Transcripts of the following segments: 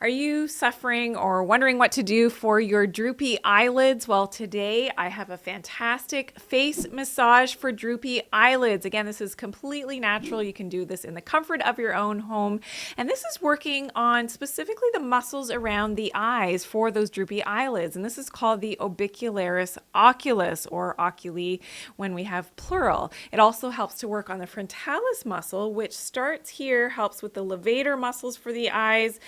Are you suffering or wondering what to do for your droopy eyelids? Well, today I have a fantastic face massage for droopy eyelids. Again, this is completely natural. You can do this in the comfort of your own home. And this is working on specifically the muscles around the eyes for those droopy eyelids. And this is called the orbicularis oculus, or oculi when we have plural. It also helps to work on the frontalis muscle, which starts here, helps with the levator muscles for the eyes,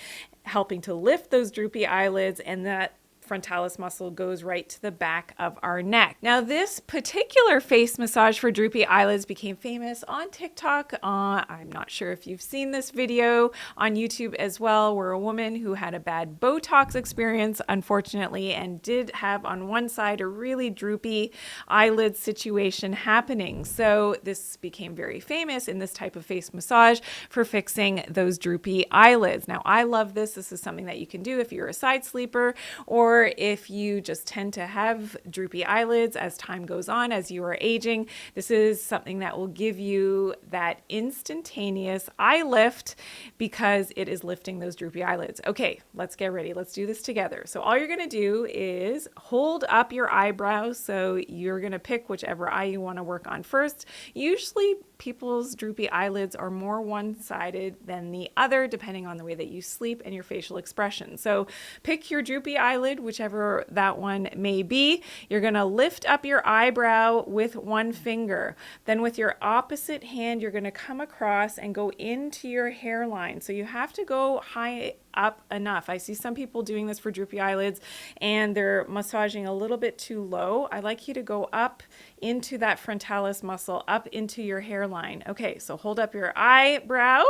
helping to lift those droopy eyelids, and that frontalis muscle goes right to the back of our neck. Now, this particular face massage for droopy eyelids became famous on TikTok. I'm not sure if you've seen this video on YouTube as well, where a woman who had a bad Botox experience, unfortunately, and did have on one side a really droopy eyelid situation happening. So this became very famous in this type of face massage for fixing those droopy eyelids. Now, I love this. This is something that you can do if you're a side sleeper, or if you just tend to have droopy eyelids as time goes on, as you are aging. This is something that will give you that instantaneous eye lift because it is lifting those droopy eyelids. Okay, let's get ready. Let's do this together. So all you're going to do is hold up your eyebrows. So you're going to pick whichever eye you want to work on first. Usually people's droopy eyelids are more one-sided than the other, depending on the way that you sleep and your facial expression. So pick your droopy eyelid, whichever that one may be. You're going to lift up your eyebrow with one finger. Then with your opposite hand, you're going to come across and go into your hairline. So you have to go high up enough. I see some people doing this for droopy eyelids and they're massaging a little bit too low. I like you to go up into that frontalis muscle, up into your hairline. Okay, so hold up your eyebrow.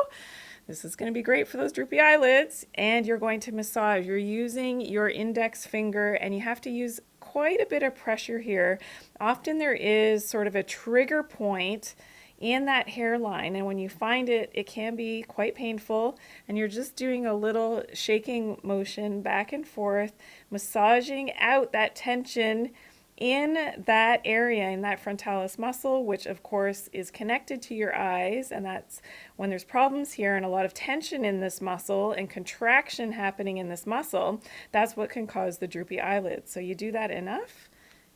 This is going to be great for those droopy eyelids, and you're going to massage. You're using your index finger, and you have to use quite a bit of pressure here. Often there is sort of a trigger point in that hairline, and when you find it, it can be quite painful, and you're just doing a little shaking motion back and forth, massaging out that tension in that area, in that frontalis muscle, which of course is connected to your eyes. And that's when there's problems here and a lot of tension in this muscle and contraction happening in this muscle, that's what can cause the droopy eyelids. So you do that enough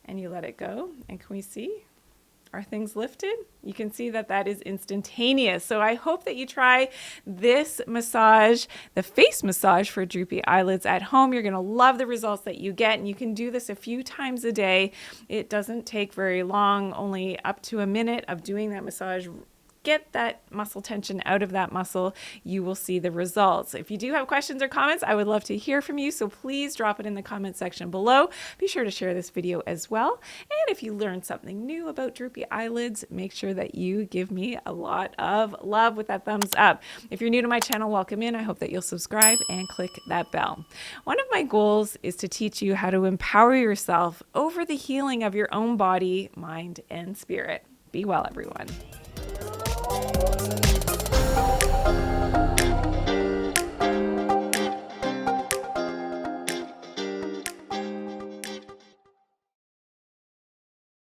and you let it go. And can we see? Are things lifted? You can see that that is instantaneous. So I hope that you try this massage, the face massage for droopy eyelids at home. You're going to love the results that you get, and you can do this a few times a day. It doesn't take very long, only up to a minute of doing that massage. Get that muscle tension out of that muscle, you will see the results. If you do have questions or comments, I would love to hear from you. So please drop it in the comment section below. Be sure to share this video as well. And if you learned something new about droopy eyelids, make sure that you give me a lot of love with that thumbs up. If you're new to my channel, welcome in. I hope that you'll subscribe and click that bell. One of my goals is to teach you how to empower yourself over the healing of your own body, mind, and spirit. Be well, everyone.